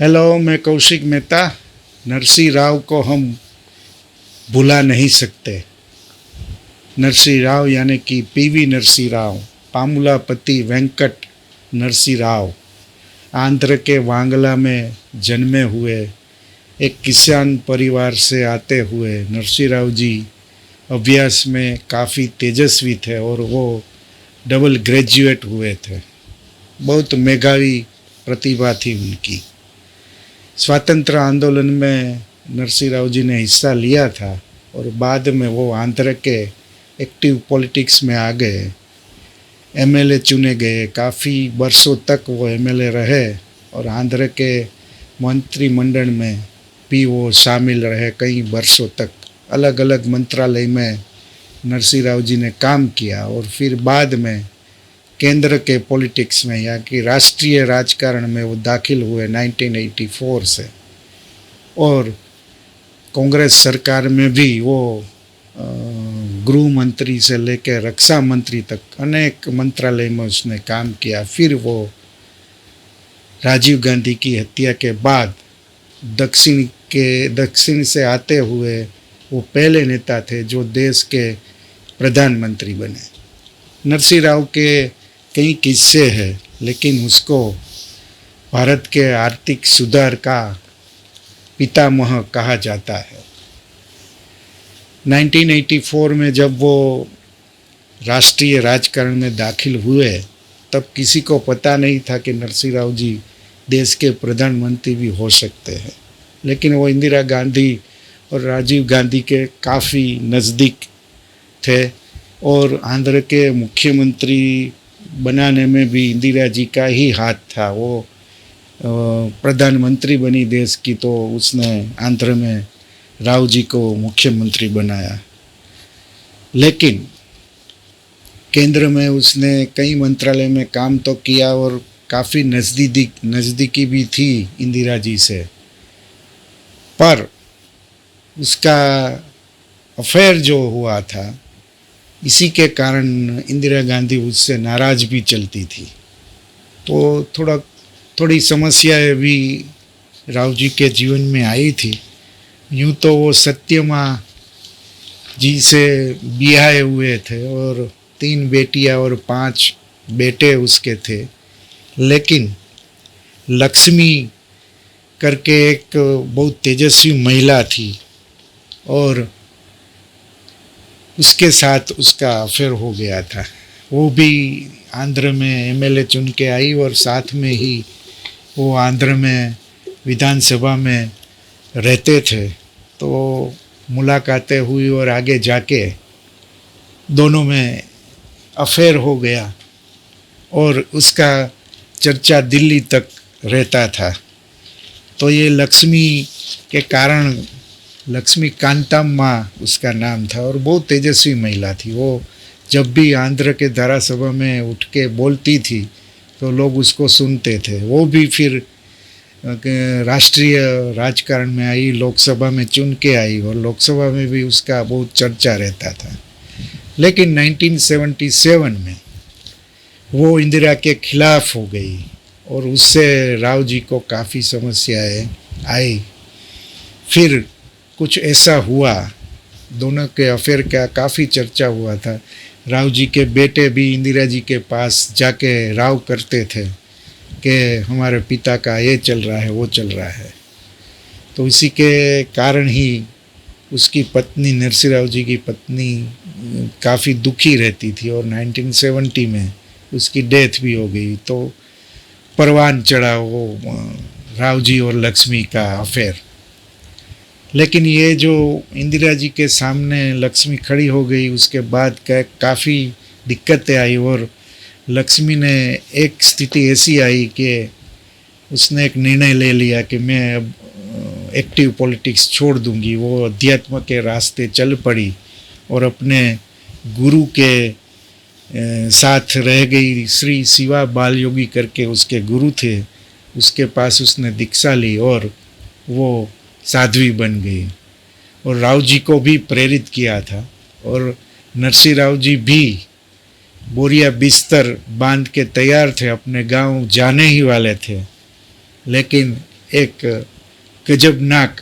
Hello, मैं कौशिक मेहता। नरसिंह राव को हम भुला नहीं सकते। नरसिंह राव यानी कि पीवी नरसिंह राव, पामुलापति वेंकट नरसिंह राव, आंध्र के वांगला में जन्मे हुए एक किसान परिवार से आते हुए नरसिंह राव जी अभ्यास में काफ़ी तेजस्वी थे और वो डबल ग्रेजुएट हुए थे। बहुत मेधावी प्रतिभा थी उनकी। स्वातंत्र आंदोलन में नरसिंह राव जी ने हिस्सा लिया था और बाद में वो आंध्र के एक्टिव पॉलिटिक्स में आ गए, एमएलए चुने गए। काफ़ी वर्षों तक वो एमएलए रहे और आंध्र के मंत्रिमंडल में भी वो शामिल रहे कई वर्षों तक। अलग अलग मंत्रालय में नरसिंह राव जी ने काम किया और फिर बाद में केंद्र के पॉलिटिक्स में या कि राष्ट्रीय राजकारण में वो दाखिल हुए 1984 से, और कांग्रेस सरकार में भी वो गृह मंत्री से लेकर रक्षा मंत्री तक अनेक मंत्रालय में उसने काम किया। फिर वो राजीव गांधी की हत्या के बाद दक्षिण से आते हुए वो पहले नेता थे जो देश के प्रधानमंत्री बने। नरसिंह राव के कई किस्से हैं, लेकिन उसको भारत के आर्थिक सुधार का पितामह कहा जाता है। 1984 में जब वो राष्ट्रीय राजकारण में दाखिल हुए तब किसी को पता नहीं था कि नरसिंह राव जी देश के प्रधानमंत्री भी हो सकते हैं, लेकिन वो इंदिरा गांधी और राजीव गांधी के काफ़ी नज़दीक थे और आंध्र के मुख्यमंत्री बनाने में भी इंदिरा जी का ही हाथ था। वो प्रधानमंत्री बनी देश की तो उसने आंध्र में राव जी को मुख्यमंत्री बनाया, लेकिन केंद्र में उसने कई मंत्रालय में काम तो किया और काफ़ी नज़दीकी भी थी इंदिरा जी से। पर उसका अफेयर जो हुआ था, इसी के कारण इंदिरा गांधी उससे नाराज़ भी चलती थी। तो थोड़ी समस्याएं भी राव जी के जीवन में आई थी। यूँ तो वो सत्यमा जी से ब्याहे हुए थे और 3 बेटियां और 5 बेटे उसके थे, लेकिन लक्ष्मी करके एक बहुत तेजस्वी महिला थी और उसके साथ उसका अफेयर हो गया था। वो भी आंध्र में एमएलए चुन के आई और साथ में ही वो आंध्र में विधानसभा में रहते थे। तो मुलाकातें हुई और आगे जाके दोनों में अफेयर हो गया और उसका चर्चा दिल्ली तक रहता था। तो ये लक्ष्मी के कारण, लक्ष्मी कांताम्मा उसका नाम था और बहुत तेजस्वी महिला थी। वो जब भी आंध्र के धारासभा में उठ के बोलती थी तो लोग उसको सुनते थे। वो भी फिर राष्ट्रीय राजकारण में आई, लोकसभा में चुन के आई और लोकसभा में भी उसका बहुत चर्चा रहता था। लेकिन 1977 में वो इंदिरा के खिलाफ हो गई और उससे राव जी को काफ़ी समस्याएं आई। फिर कुछ ऐसा हुआ, दोनों के अफेयर का काफ़ी चर्चा हुआ था। राव जी के बेटे भी इंदिरा जी के पास जाके राव करते थे कि हमारे पिता का ये चल रहा है, वो चल रहा है। तो इसी के कारण ही उसकी पत्नी, नरसिंह राव जी की पत्नी, काफ़ी दुखी रहती थी और 1970 में उसकी डेथ भी हो गई। तो परवान चढ़ा वो राव जी और लक्ष्मी का अफेयर। लेकिन ये जो इंदिरा जी के सामने लक्ष्मी खड़ी हो गई, उसके बाद काफ़ी दिक्कतें आई और लक्ष्मी ने एक स्थिति ऐसी आई कि उसने एक निर्णय ले लिया कि मैं अब एक्टिव पॉलिटिक्स छोड़ दूंगी। वो अध्यात्म के रास्ते चल पड़ी और अपने गुरु के साथ रह गई। श्री शिवा बाल योगी करके उसके गुरु थे, उसके पास उसने दीक्षा ली और वो साध्वी बन गई और राव जी को भी प्रेरित किया था। और नरसिंह राव जी भी बोरिया बिस्तर बांध के तैयार थे, अपने गांव जाने ही वाले थे, लेकिन एक गजबनाक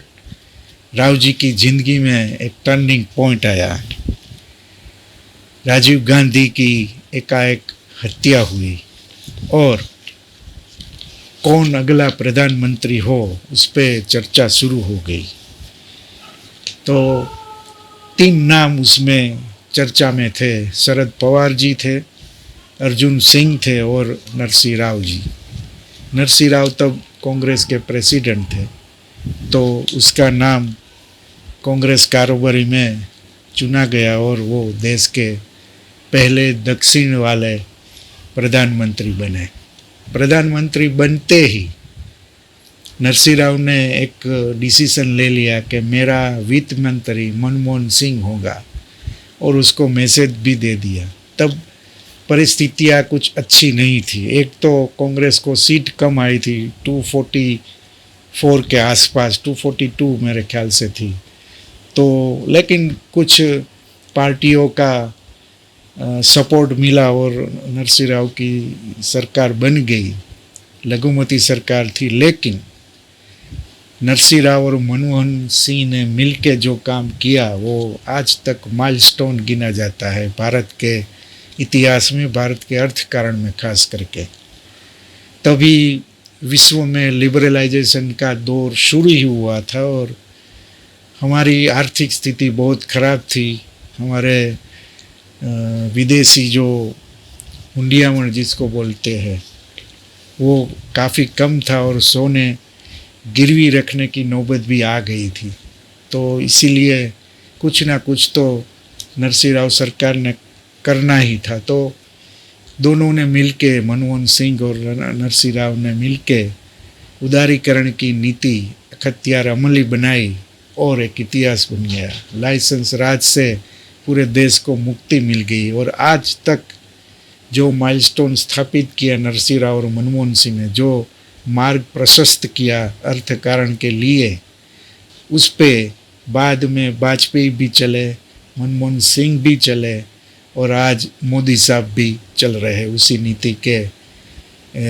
राव जी की जिंदगी में एक टर्निंग पॉइंट आया। राजीव गांधी की एकाएक हत्या हुई और कौन अगला प्रधानमंत्री हो उस पर चर्चा शुरू हो गई। तो 3 नाम उसमें चर्चा में थे। शरद पवार जी थे, अर्जुन सिंह थे और नरसिंह राव जी। नरसिंह राव तब कांग्रेस के प्रेसिडेंट थे, तो उसका नाम कांग्रेस कारोबारी में चुना गया और वो देश के पहले दक्षिण वाले प्रधानमंत्री बने। प्रधानमंत्री बनते ही नरसिंह राव ने एक डिसीजन ले लिया कि मेरा वित्त मंत्री मनमोहन सिंह होगा और उसको मैसेज भी दे दिया। तब परिस्थितियाँ कुछ अच्छी नहीं थी। एक तो कांग्रेस को सीट कम आई थी, 244 के आसपास, 242 मेरे ख्याल से थी। तो लेकिन कुछ पार्टियों का सपोर्ट मिला और नरसिंह राव की सरकार बन गई, लघुमती सरकार थी। लेकिन नरसिंह राव और मनमोहन सिंह ने मिलके जो काम किया वो आज तक माइलस्टोन गिना जाता है भारत के इतिहास में, भारत के अर्थकारण में खास करके। तभी विश्व में लिबरलाइजेशन का दौर शुरू ही हुआ था और हमारी आर्थिक स्थिति बहुत खराब थी। हमारे विदेशी जो हुंडियामण जिसको बोलते हैं वो काफ़ी कम था और सोने गिरवी रखने की नौबत भी आ गई थी। तो इसीलिए कुछ ना कुछ तो नरसिंह राव सरकार ने करना ही था। तो दोनों ने मिलके, मनमोहन सिंह और नरसिंह राव ने मिलके उदारीकरण की नीति अखत्यार अमली बनाई और एक इतिहास बन गया। लाइसेंस राज से पूरे देश को मुक्ति मिल गई और आज तक जो माइलस्टोन स्थापित किया नरसिंह राव और मनमोहन सिंह ने, जो मार्ग प्रशस्त किया अर्थकारण के लिए, उस पे बाद में वाजपेयी भी चले, मनमोहन सिंह भी चले और आज मोदी साहब भी चल रहे हैं उसी नीति के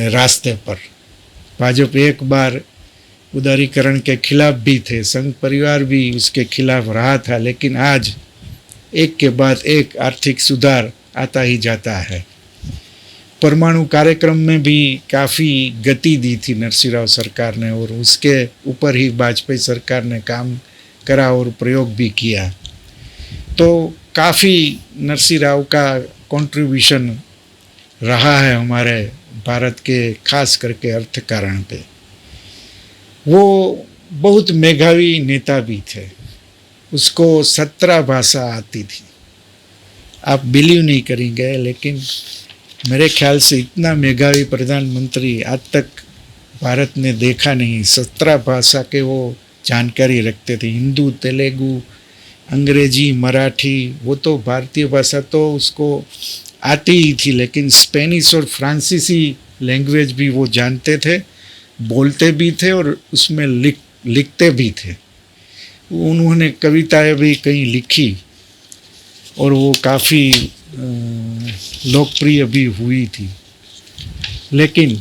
रास्ते पर। भाजपा एक बार उदारीकरण के खिलाफ भी थे, संघ परिवार भी उसके खिलाफ रहा था, लेकिन आज एक के बाद एक आर्थिक सुधार आता ही जाता है। परमाणु कार्यक्रम में भी काफ़ी गति दी थी नरसिंह राव सरकार ने और उसके ऊपर ही वाजपेयी सरकार ने काम करा और प्रयोग भी किया। तो काफ़ी नरसिंह राव का कंट्रीब्यूशन रहा है हमारे भारत के खास करके अर्थकारण पे। वो बहुत मेधावी नेता भी थे, उसको 17 भाषा आती थी। आप बिलीव नहीं करेंगे लेकिन मेरे ख्याल से इतना मेधावी प्रधानमंत्री आज तक भारत ने देखा नहीं। 17 भाषा के वो जानकारी रखते थे, हिंदू, तेलुगु, अंग्रेजी, मराठी। वो तो भारतीय भाषा तो उसको आती ही थी, लेकिन स्पेनिश और फ्रांसीसी लैंग्वेज भी वो जानते थे, बोलते भी थे और उसमें लिखते भी थे। उन्होंने कविताएं भी कहीं लिखी और वो काफ़ी लोकप्रिय भी हुई थी। लेकिन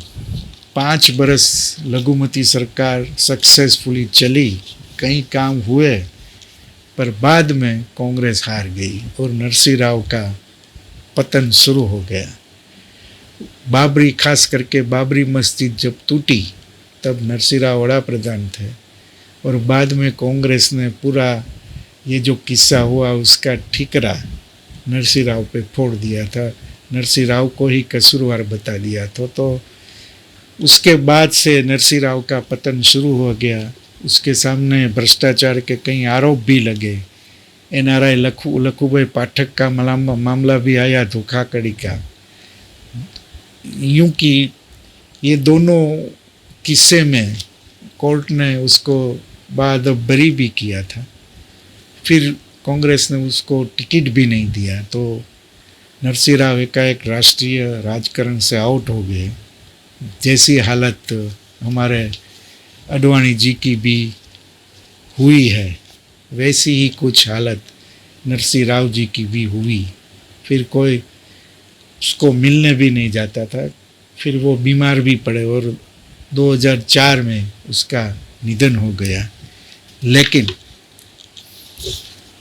5 बरस लघुमती सरकार सक्सेसफुली चली, कई काम हुए, पर बाद में कांग्रेस हार गई और नरसिंह राव का पतन शुरू हो गया। बाबरी, खास करके बाबरी मस्जिद जब टूटी तब नरसिंह राव वड़ा प्रधान थे और बाद में कांग्रेस ने पूरा ये जो किस्सा हुआ उसका ठिकरा नरसिंह राव पे फोड़ दिया था, नरसिंह राव को ही कसूरवार बता दिया था। तो उसके बाद से नरसिंह राव का पतन शुरू हो गया। उसके सामने भ्रष्टाचार के कई आरोप भी लगे। NRI लखूभाई पाठक का मामला भी आया, धोखाधड़ी का। यूं कि ये दोनों किस्से में कोर्ट ने उसको बाद बरी भी किया था। फिर कांग्रेस ने उसको टिकट भी नहीं दिया, तो नरसिंह राव एकाएक राष्ट्रीय राजकारण से आउट हो गए। जैसी हालत हमारे अडवाणी जी की भी हुई है, वैसी ही कुछ हालत नरसिंह राव जी की भी हुई। फिर कोई उसको मिलने भी नहीं जाता था, फिर वो बीमार भी पड़े और 2004 में उसका निधन हो गया। लेकिन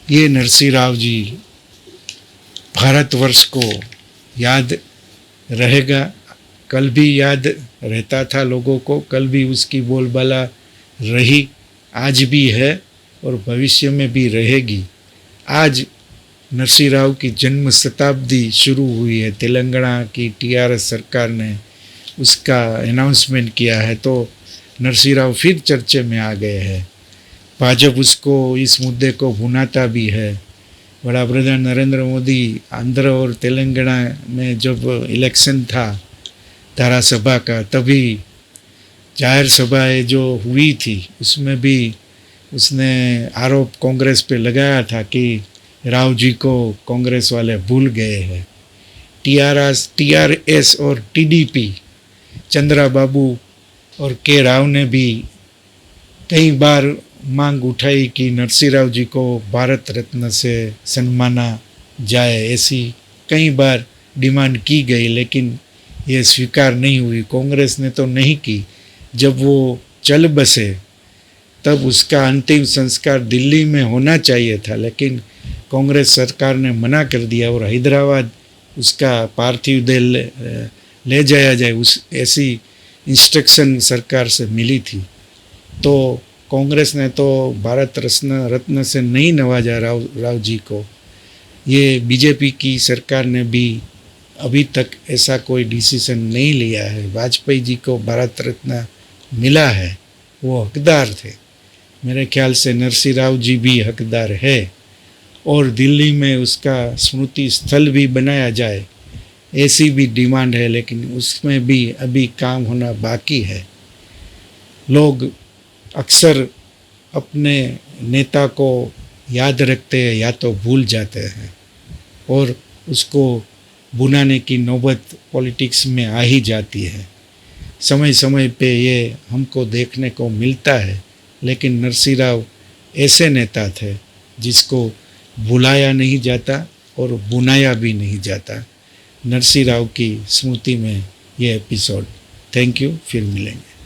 ये नरसिंह राव जी भारतवर्ष को याद रहेगा, कल भी याद रहता था लोगों को, कल भी उसकी बोलबाला रही, आज भी है और भविष्य में भी रहेगी। आज नरसिंह राव की जन्म शताब्दी शुरू हुई है, तेलंगाना की टीआरएस सरकार ने उसका अनाउंसमेंट किया है, तो नरसिंह राव फिर चर्चे में आ गए हैं। भाजपा उसको इस मुद्दे को भुनाता भी है। बड़ा प्रधान नरेंद्र मोदी आंध्र और तेलंगाना में जब इलेक्शन था धारासभा का, तभी जाहिर सभाएं जो हुई थी उसमें भी उसने आरोप कांग्रेस पे लगाया था कि राव जी को कांग्रेस वाले भूल गए हैं। टीआरएस और टीडीपी चंद्रा बाबू और के राव ने भी कई बार मांग उठाई कि नरसिंह राव जी को भारत रत्न से सम्माना जाए, ऐसी कई बार डिमांड की गई, लेकिन ये स्वीकार नहीं हुई। कांग्रेस ने तो नहीं की। जब वो चल बसे तब उसका अंतिम संस्कार दिल्ली में होना चाहिए था, लेकिन कांग्रेस सरकार ने मना कर दिया और हैदराबाद उसका पार्थिव देह ले जाया जाए, उस ऐसी इंस्ट्रक्शन सरकार से मिली थी। तो कांग्रेस ने तो भारत रत्न से नहीं नवाजा राव जी को। ये बीजेपी की सरकार ने भी अभी तक ऐसा कोई डिसीजन नहीं लिया है। वाजपेयी जी को भारत रत्न मिला है, वो हकदार थे। मेरे ख्याल से नरसिंह राव जी भी हकदार है और दिल्ली में उसका स्मृति स्थल भी बनाया जाए, ऐसी भी डिमांड है, लेकिन उसमें भी अभी काम होना बाकी है। लोग अक्सर अपने नेता को याद रखते हैं या तो भूल जाते हैं और उसको भुनाने की नौबत पॉलिटिक्स में आ ही जाती है। समय समय पे ये हमको देखने को मिलता है, लेकिन नरसिंह राव ऐसे नेता थे जिसको भुलाया नहीं जाता और भुनाया भी नहीं जाता। नरसिंह राव की स्मृति में ये एपिसोड। थैंक यू, फिर मिलेंगे।